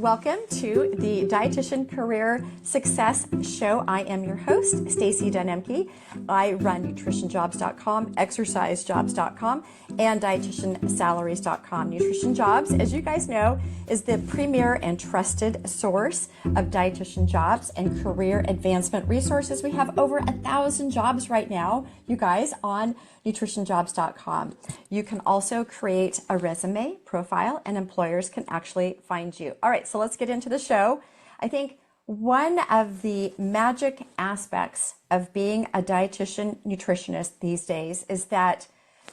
Welcome to the Dietitian Career Success Show. I am your host, Stacey Dunn-Emke. I run NutritionJobs.com, ExerciseJobs.com, and DietitianSalaries.com. NutritionJobs, as you guys know, is the premier and trusted source of dietitian jobs and career advancement resources. We have over 1,000 jobs right now, you guys, on NutritionJobs.com. You can also create a resume profile and employers can actually find you. All right, so let's get into the show. I think one of the magic aspects of being a dietitian nutritionist these days is that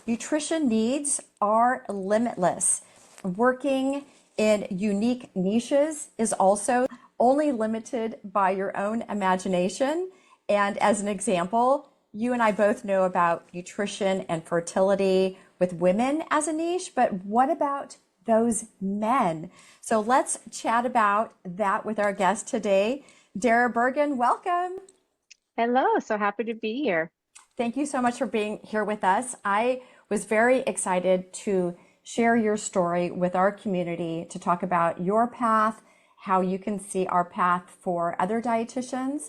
nutrition needs are limitless. Working in unique niches is also only limited by your own imagination. And as an example, you and I both know about nutrition and fertility with women as a niche, but what about those men? So let's chat about that with our guest today. Dara Bergen, welcome. Hello, so happy to be here. Thank you so much for being here with us. I was very excited to share your story with our community, to talk about your path, how you can see our path for other dietitians.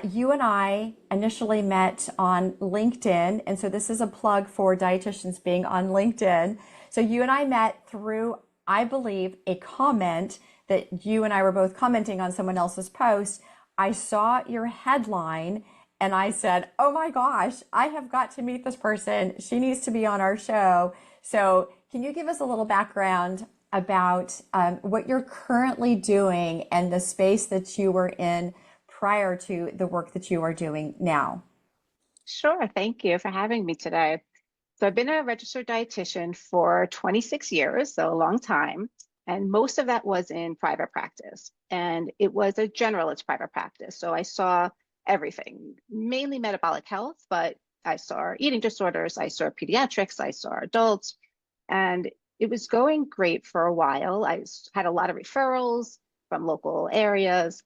You and I initially met on LinkedIn, and so this is a plug for dietitians being on LinkedIn. So you and I met through, I believe, a comment that you and I were both commenting on someone else's post. I saw your headline and I said, oh my gosh, I have got to meet this person. She needs to be on our show. So can you give us a little background about what you're currently doing and the space that you were in prior to the work that you are doing now? Sure, thank you for having me today. So I've been a registered dietitian for 26 years, so a long time, and most of that was in private practice. And it was a generalist private practice. So I saw everything, mainly metabolic health, but I saw eating disorders, I saw pediatrics, I saw adults, and it was going great for a while. I had a lot of referrals from local areas.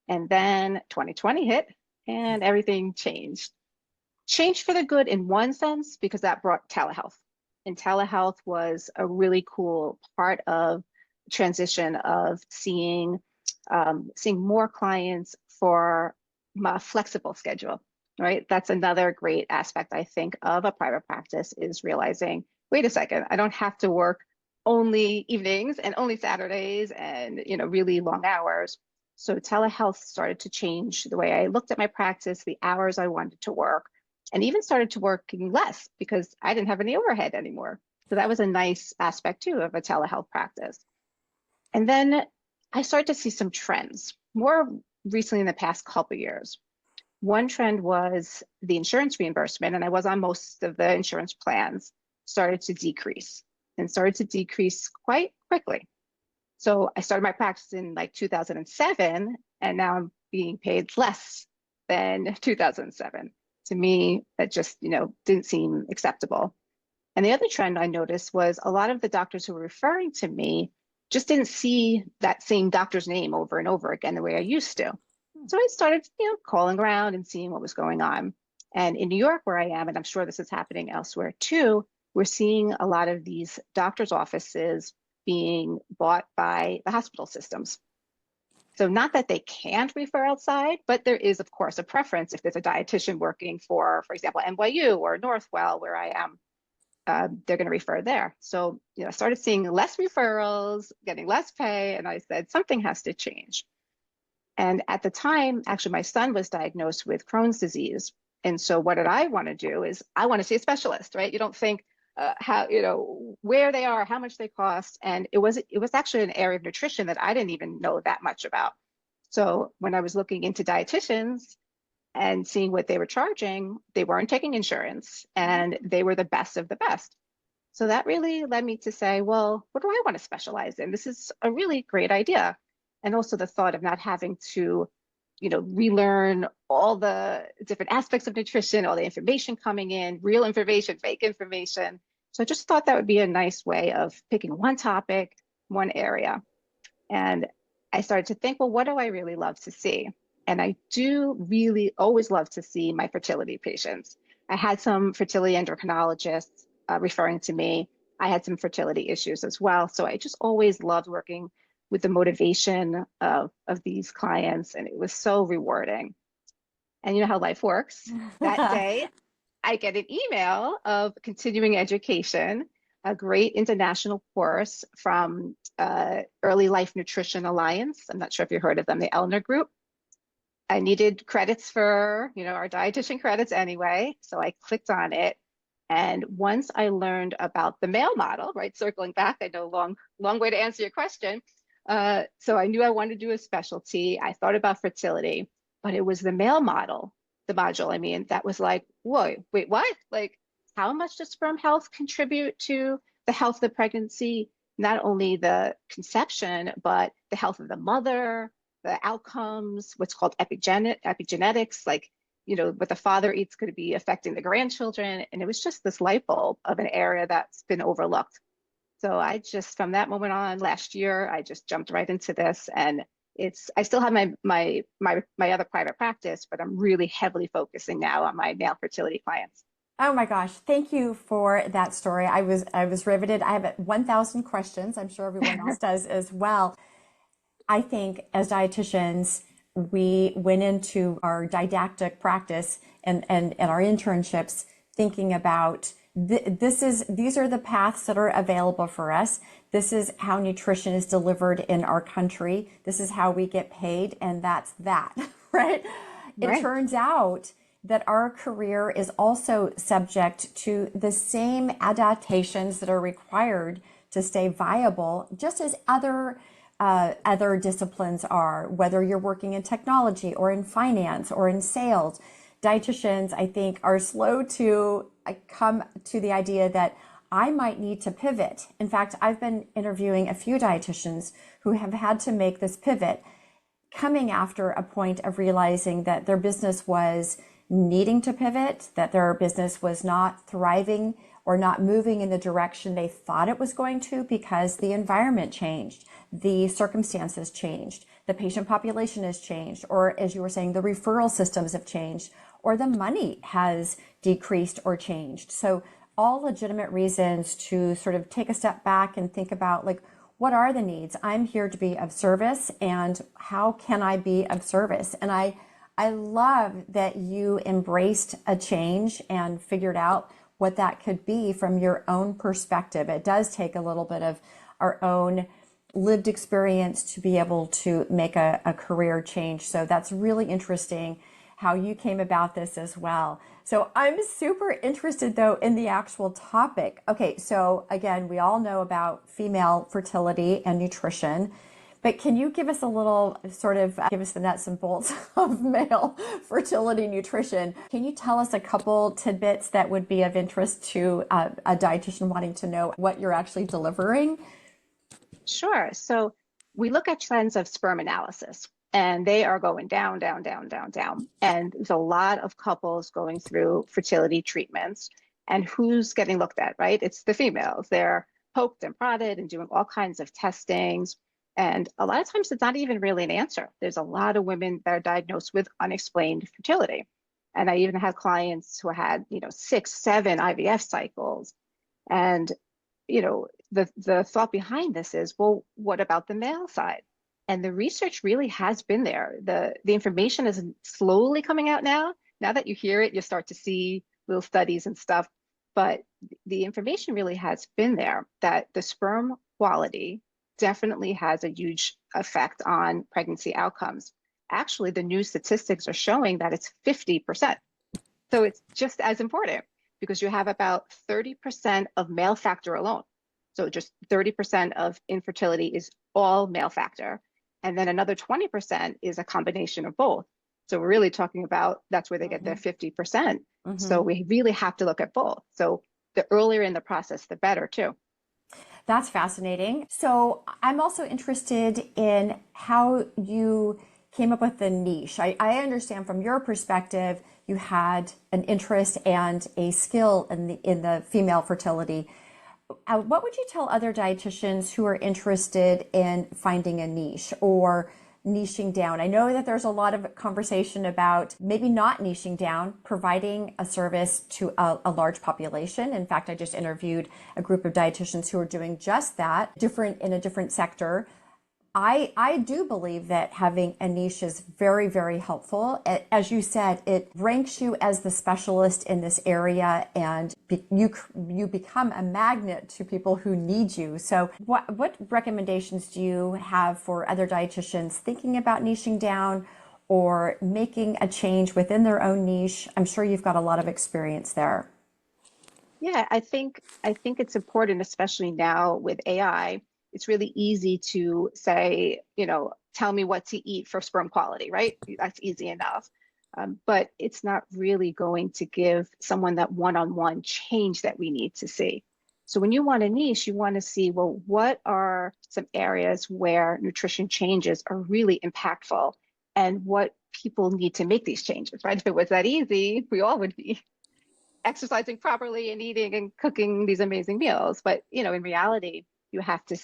And then 2020 hit and everything changed. Changed for the good in one sense, because that brought telehealth. And telehealth was a really cool part of the transition of seeing more clients for a flexible schedule, right? That's another great aspect, I think, of a private practice, is realizing, wait a second, I don't have to work only evenings and only Saturdays and, really long hours. So telehealth started to change the way I looked at my practice, the hours I wanted to work, and even started to working less because I didn't have any overhead anymore. So that was a nice aspect too of a telehealth practice. And then I started to see some trends more recently in the past couple of years. One trend was the insurance reimbursement, and I was on most of the insurance plans, started to decrease quite quickly. So I started my practice in like 2007, and now I'm being paid less than 2007. To me, that just, didn't seem acceptable. And the other trend I noticed was a lot of the doctors who were referring to me just didn't see that same doctor's name over and over again the way I used to. So I started, calling around and seeing what was going on. And in New York, where I am, and I'm sure this is happening elsewhere too, we're seeing a lot of these doctors' offices being bought by the hospital systems. So not that they can't refer outside, but there is, of course, a preference if there's a dietitian working for example, NYU or Northwell, where I am, they're going to refer there. So, I started seeing less referrals, getting less pay, and I said, something has to change. And at the time, actually, my son was diagnosed with Crohn's disease. And so what did I want to do is I want to see a specialist, right? You don't think, where they are, how much they cost. And it was actually an area of nutrition that I didn't even know that much about. So when I was looking into dietitians and seeing what they were charging, they weren't taking insurance and they were the best of the best. So that really led me to say, well, what do I want to specialize in? This is a really great idea. And also the thought of not having to, relearn all the different aspects of nutrition, all the information coming in, real information, fake information. So I just thought that would be a nice way of picking one topic, one area. And I started to think, well, what do I really love to see? And I do really always love to see my fertility patients. I had some fertility endocrinologists referring to me. I had some fertility issues as well. So I just always loved working with the motivation of these clients. And it was so rewarding. And you know how life works. That day, I get an email of continuing education, a great international course from Early Life Nutrition Alliance. I'm not sure if you heard of them, the Elner Group. I needed credits for, our dietitian credits anyway. So I clicked on it. And once I learned about the male model, right, circling back, I know long way to answer your question. So I knew I wanted to do a specialty. I thought about fertility, but it was the male model, the module, I mean, that was like, whoa, wait, what? Like, how much does sperm health contribute to the health of the pregnancy? Not only the conception, but the health of the mother, the outcomes, what's called epigenetics, like, what the father eats could be affecting the grandchildren. And it was just this light bulb of an area that's been overlooked. So from that moment on last year, I just jumped right into this. And I still have my other private practice, but I'm really heavily focusing now on my male fertility clients. Oh my gosh, thank you for that story. I was riveted. I have 1,000 questions. I'm sure everyone else does as well. I think as dietitians, we went into our didactic practice and our internships thinking about these are the paths that are available for us. This is how nutrition is delivered in our country. This is how we get paid, and that's that, right? It turns out that our career is also subject to the same adaptations that are required to stay viable, just as other disciplines are, whether you're working in technology or in finance or in sales. Dietitians, I think, are slow to come to the idea that I might need to pivot. In fact, I've been interviewing a few dietitians who have had to make this pivot, coming after a point of realizing that their business was needing to pivot, that their business was not thriving or not moving in the direction they thought it was going to because the environment changed, the circumstances changed, the patient population has changed, or as you were saying, the referral systems have changed, or the money has decreased or changed. So all legitimate reasons to sort of take a step back and think about, like, what are the needs? I'm here to be of service, and how can I be of service? And I love that you embraced a change and figured out what that could be from your own perspective. It does take a little bit of our own lived experience to be able to make a career change. So that's really interesting how you came about this as well. So I'm super interested though in the actual topic. Okay, so again, we all know about female fertility and nutrition, but can you give us a little give us the nuts and bolts of male fertility nutrition? Can you tell us a couple tidbits that would be of interest to a dietitian wanting to know what you're actually delivering? Sure. So we look at trends of sperm analysis, and they are going down, down, down, down, down. And there's a lot of couples going through fertility treatments. And who's getting looked at, right? It's the females. They're poked and prodded and doing all kinds of testings. And a lot of times it's not even really an answer. There's a lot of women that are diagnosed with unexplained fertility. And I even had clients who had, 6, 7 IVF cycles. And, the thought behind this is, well, what about the male side? And the research really has been there. The information is slowly coming out now. Now that you hear it, you start to see little studies and stuff. But the information really has been there that the sperm quality definitely has a huge effect on pregnancy outcomes. Actually, the new statistics are showing that it's 50%. So it's just as important, because you have about 30% of male factor alone. So just 30% of infertility is all male factor. And then another 20% is a combination of both. So we're really talking about, that's where they get their 50%. Mm-hmm. So we really have to look at both. So the earlier in the process, the better too. That's fascinating. So I'm also interested in how you came up with the niche. I understand from your perspective, you had an interest and a skill in the female fertility. What would you tell other dietitians who are interested in finding a niche or niching down? I know that there's a lot of conversation about maybe not niching down, providing a service to a large population. In fact, I just interviewed a group of dietitians who are doing just that, in a different sector. I do believe that having a niche is very, very helpful. As you said, it ranks you as the specialist in this area, and you become a magnet to people who need you. So what recommendations do you have for other dietitians thinking about niching down or making a change within their own niche? I'm sure you've got a lot of experience there. Yeah, I think it's important, especially now with AI. It's really easy to say, tell me what to eat for sperm quality, right? That's easy enough. But it's not really going to give someone that one-on-one change that we need to see. So when you want a niche, you want to see, well, what are some areas where nutrition changes are really impactful and what people need to make these changes, right? If it was that easy, we all would be exercising properly and eating and cooking these amazing meals. But, in reality, you have to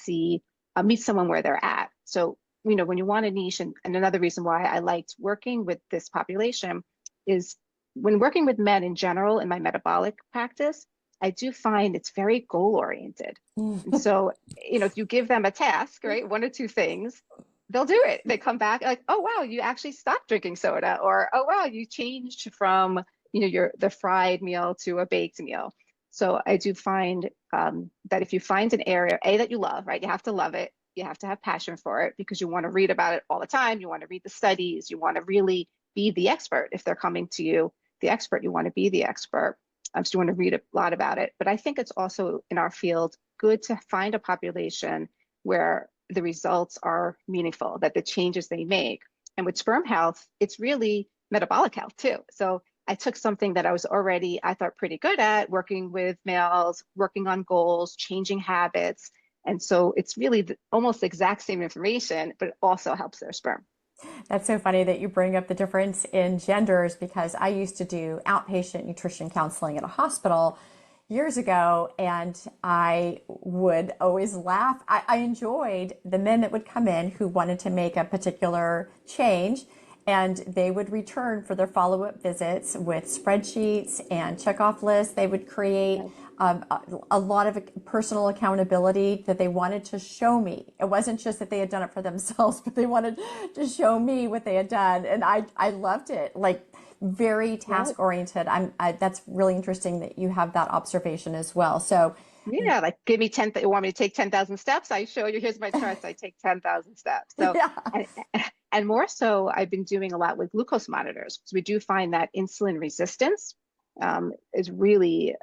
meet someone where they're at. So, when you want a niche, and another reason why I liked working with this population is when working with men in general in my metabolic practice, I do find it's very goal oriented. And so, if you give them a task, right, one or two things, they'll do it. They come back like, oh, wow, you actually stopped drinking soda, or, oh, wow, you changed from the fried meal to a baked meal. So I do find that if you find an area, that you love, right? You have to love it. You have to have passion for it because you want to read about it all the time. You want to read the studies. You want to really be the expert. If they're coming to you, the expert, you want to be the expert. So you want to read a lot about it. But I think it's also in our field good to find a population where the results are meaningful, that the changes they make. And with sperm health, it's really metabolic health too. So I took something that I was already, I thought, pretty good at, working with males, working on goals, changing habits. And so it's really almost the exact same information, but it also helps their sperm. That's so funny that you bring up the difference in genders because I used to do outpatient nutrition counseling at a hospital years ago, and I would always laugh. I enjoyed the men that would come in who wanted to make a particular change, and they would return for their follow-up visits with spreadsheets and checkoff lists. They would create a lot of personal accountability that they wanted to show me. It wasn't just that they had done it for themselves, but they wanted to show me what they had done. And I loved it, like very task oriented. That's really interesting that you have that observation as well. So Yeah, like give me 10, you want me to take 10,000 steps? I show you, here's my charts, I take 10,000 steps. So, yeah, and more so, I've been doing a lot with glucose monitors. So we do find that insulin resistance is really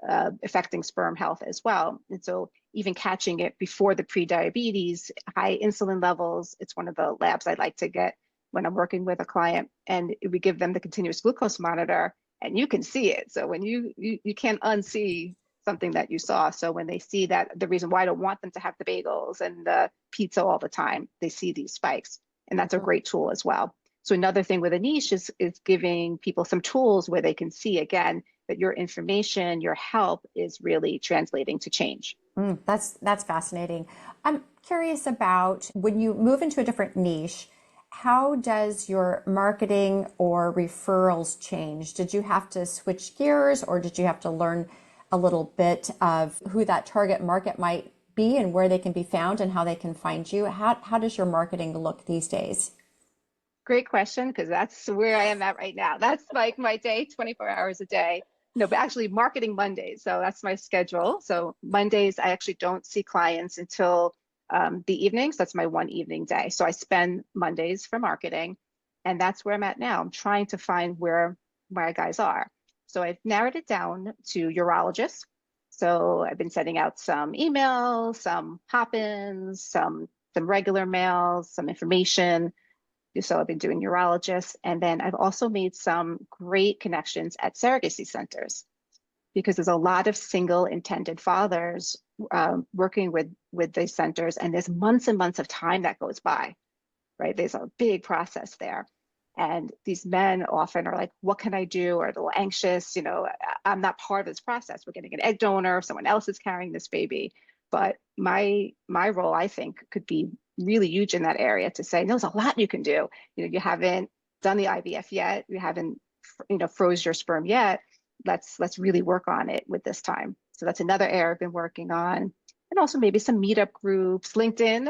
affecting sperm health as well. And so even catching it before the pre-diabetes, high insulin levels, it's one of the labs I like to get when I'm working with a client. And we give them the continuous glucose monitor and you can see it. So when you can't unsee something that you saw. So when they see that, the reason why I don't want them to have the bagels and the pizza all the time, they see these spikes. And that's a great tool as well. So another thing with a niche is giving people some tools where they can see again that your information, your help is really translating to change. that's fascinating. I'm curious about when you move into a different niche, how does your marketing or referrals change? Did you have to switch gears or did you have to learn a little bit of who that target market might be and where they can be found and how they can find you? How does your marketing look these days? Great question, because that's where I am at right now. That's like my day, 24 hours a day. No, but actually marketing Mondays. So that's my schedule. So Mondays, I actually don't see clients until the evenings. That's my one evening day. So I spend Mondays for marketing, and that's where I'm at now. I'm trying to find where my guys are. So I've narrowed it down to urologists. So I've been sending out some emails, some pop-ins, some regular mails, some information. So I've been doing urologists, and then I've also made some great connections at surrogacy centers because there's a lot of single intended fathers working with these centers, and there's months and months of time that goes by, right? There's a big process there. And these men often are like, what can I do? Or they're a little anxious, I'm not part of this process. We're getting an egg donor, someone else is carrying this baby. But my role, I think, could be really huge in that area to say, no, there's a lot you can do. You haven't done the IVF yet. You haven't, froze your sperm yet. Let's really work on it with this time. So that's another area I've been working on. and also maybe some meetup groups, LinkedIn.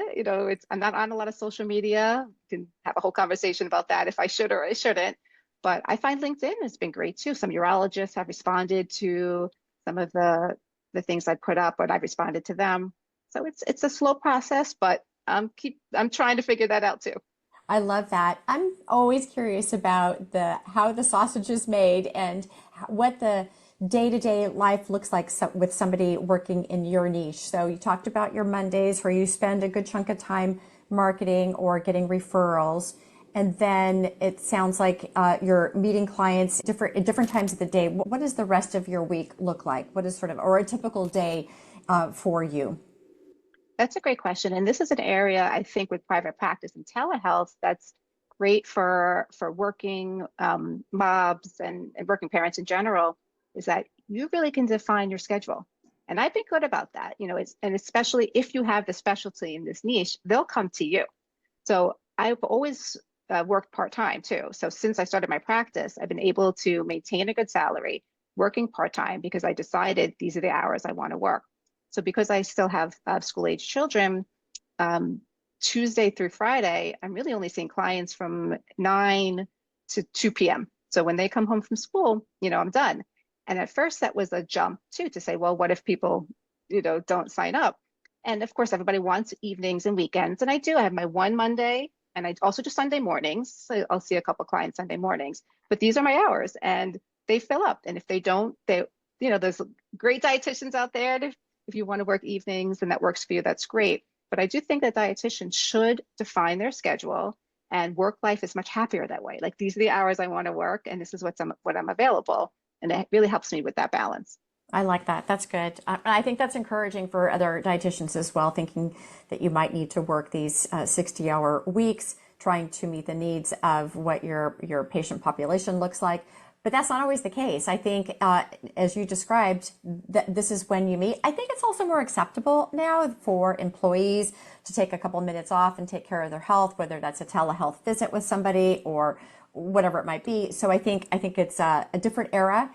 I'm not on a lot of social media. We can have a whole conversation about that if I should or I shouldn't. But I find LinkedIn has been great too. Some urologists have responded to some of the things I put up, but I've responded to them. So it's a slow process, but I'm trying to figure that out too. I love that. I'm always curious about how the sausage is made and what the day-to-day life looks like with somebody working in your niche. So you talked about your Mondays where you spend a good chunk of time marketing or getting referrals. And then it sounds like you're meeting clients at different times of the day. What does the rest of your week look like? What is or a typical day for you? That's a great question. And this is an area I think with private practice and telehealth that's great for working mobs and working parents in general, is that you really can define your schedule. And I've been good about that, and especially if you have the specialty in this niche, they'll come to you. So I've always worked part-time too. So since I started my practice, I've been able to maintain a good salary working part-time because I decided these are the hours I want to work. So because I still have school-age children, Tuesday through Friday, I'm really only seeing clients from 9 to 2 p.m. So when they come home from school, I'm done. And at first that was a jump too, to say, well, what if people, don't sign up? And of course, everybody wants evenings and weekends. And I do. I have my one Monday, and I also do Sunday mornings. So I'll see a couple clients Sunday mornings. But these are my hours, and they fill up. And if they don't, there's great dietitians out there. If you want to work evenings and that works for you, that's great. But I do think that dietitians should define their schedule, and work life is much happier that way. Like, these are the hours I want to work, and this is what I'm available. And it really helps me with that balance. I like that. That's good. I think that's encouraging for other dietitians as well, thinking that you might need to work these 60-hour weeks, trying to meet the needs of what your patient population looks like. But that's not always the case. I think, as you described, that this is when you meet. I think it's also more acceptable now for employees to take a couple minutes off and take care of their health, whether that's a telehealth visit with somebody or whatever it might be. So I think it's a different era.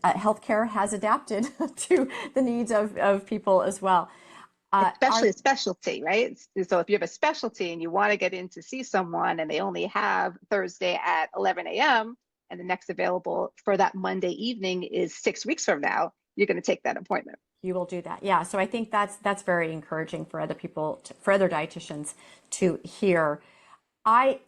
Healthcare has adapted to the needs of people as well. Especially a specialty, right? So if you have a specialty and you want to get in to see someone and they only have Thursday at 11 a.m., and the next available for that Monday evening is 6 weeks from now, you're going to take that appointment. You will do that. Yeah. So I think that's very encouraging for other people, for other dietitians to hear. I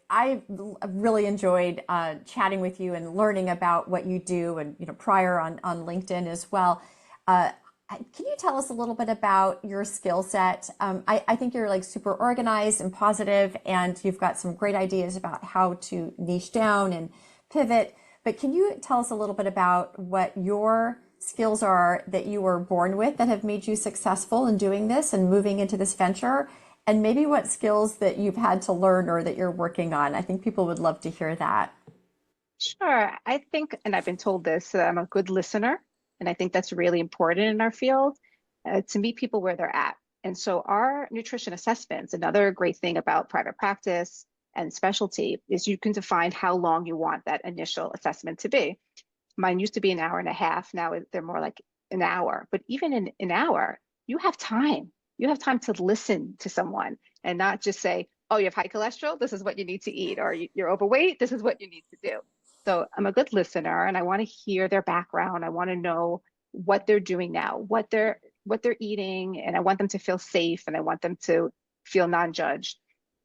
really enjoyed chatting with you and learning about what you do, and prior on LinkedIn as well. Can you tell us a little bit about your skill set? I think you're like super organized and positive, and you've got some great ideas about how to niche down and pivot. But can you tell us a little bit about what your skills are that you were born with that have made you successful in doing this and moving into this venture? And maybe what skills that you've had to learn or that you're working on. I think people would love to hear that. Sure. I think, and I've been told this, that I'm a good listener. And I think that's really important in our field, to meet people where they're at. And so our nutrition assessments, another great thing about private practice and specialty, is you can define how long you want that initial assessment to be. Mine used to be an hour and a half. Now they're more like an hour. But even in an hour, you have time. You have time to listen to someone and not just say, oh, you have high cholesterol, this is what you need to eat, or you're overweight, this is what you need to do. So I'm a good listener, and I want to hear their background. I want to know what they're doing now, what they're eating, and I want them to feel safe, and I want them to feel non-judged.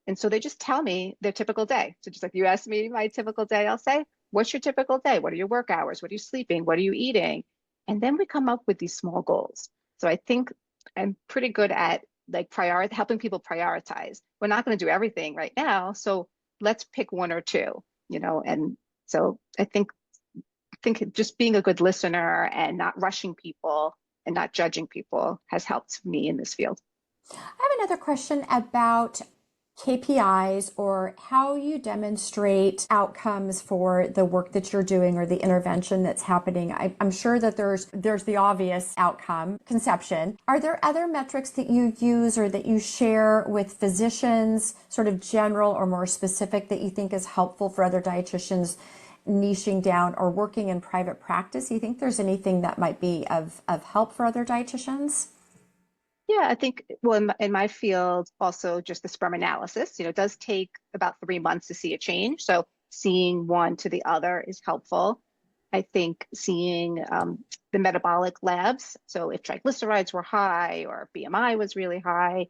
And so they just tell me their typical day. So just like you asked me my typical day, I'll say, what's your typical day? What are your work hours? What are you sleeping? What are you eating? And then we come up with these small goals. So I think I'm pretty good at like helping people prioritize. We're not going to do everything right now, so let's pick one or two, and so I think just being a good listener and not rushing people and not judging people has helped me in this field. I have another question about KPIs, or how you demonstrate outcomes for the work that you're doing or the intervention that's happening. I'm sure that there's the obvious outcome, conception. Are there other metrics that you use or that you share with physicians, sort of general or more specific, that you think is helpful for other dietitians niching down or working in private practice? Do you think there's anything that might be of help for other dietitians? Yeah, I think, well, in my field, also just the sperm analysis, it does take about 3 months to see a change. So seeing one to the other is helpful. I think seeing the metabolic labs, so if triglycerides were high or BMI was really high,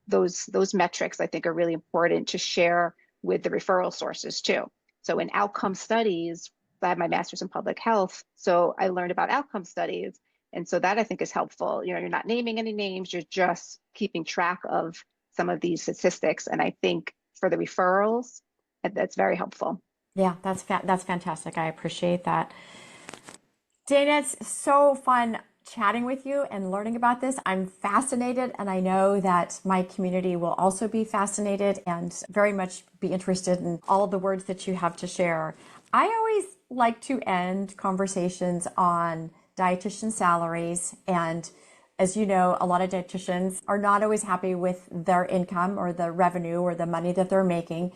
those metrics I think are really important to share with the referral sources too. So in outcome studies, I have my master's in public health, so I learned about outcome studies. And so that I think is helpful. You're not naming any names, you're just keeping track of some of these statistics. And I think for the referrals, that's very helpful. Yeah, that's fantastic. I appreciate that. Dana, it's so fun chatting with you and learning about this. I'm fascinated, and I know that my community will also be fascinated and very much be interested in all of the words that you have to share. I always like to end conversations on dietitian salaries, and as you know, a lot of dietitians are not always happy with their income or the revenue or the money that they're making.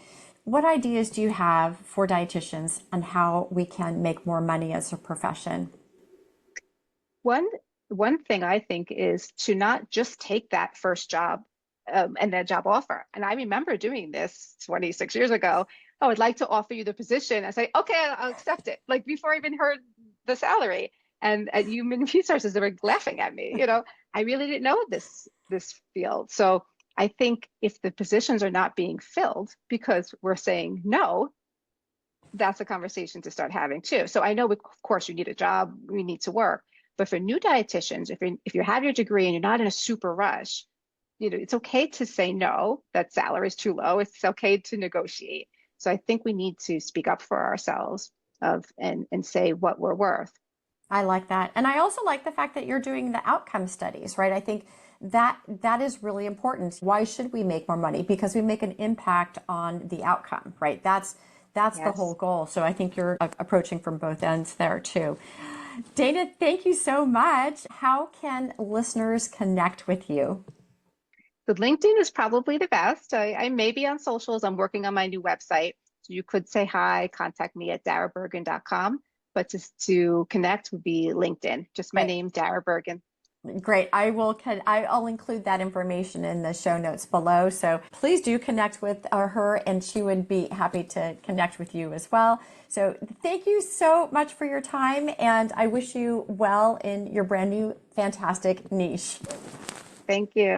What ideas do you have for dietitians on how we can make more money as a profession? One one thing I think is to not just take that first job and that job offer. And I remember doing this 26 years ago. Oh, I'd like to offer you the position. I say, okay, I'll accept it. Like before I even heard the salary. And at Human Resources, they were laughing at me. I really didn't know this field. So I think if the positions are not being filled because we're saying no, that's a conversation to start having too. So I know, of course, you need a job, you need to work, but for new dietitians, if you have your degree and you're not in a super rush, it's okay to say no, that salary is too low. It's okay to negotiate. So I think we need to speak up for ourselves and say what we're worth. I like that. And I also like the fact that you're doing the outcome studies, right? I think that is really important. Why should we make more money? Because we make an impact on the outcome, right? That's the whole Yes. goal. So I think you're approaching from both ends there too. Dana, thank you so much. How can listeners connect with you? So LinkedIn is probably the best. I may be on socials. I'm working on my new website. So you could say hi, contact me at darabergen.com. But just to connect would be LinkedIn. Just my Great. name, Dara Bergen. Great. I'll include that information in the show notes below. So please do connect with her, and she would be happy to connect with you as well. So thank you so much for your time, and I wish you well in your brand new fantastic niche. Thank you.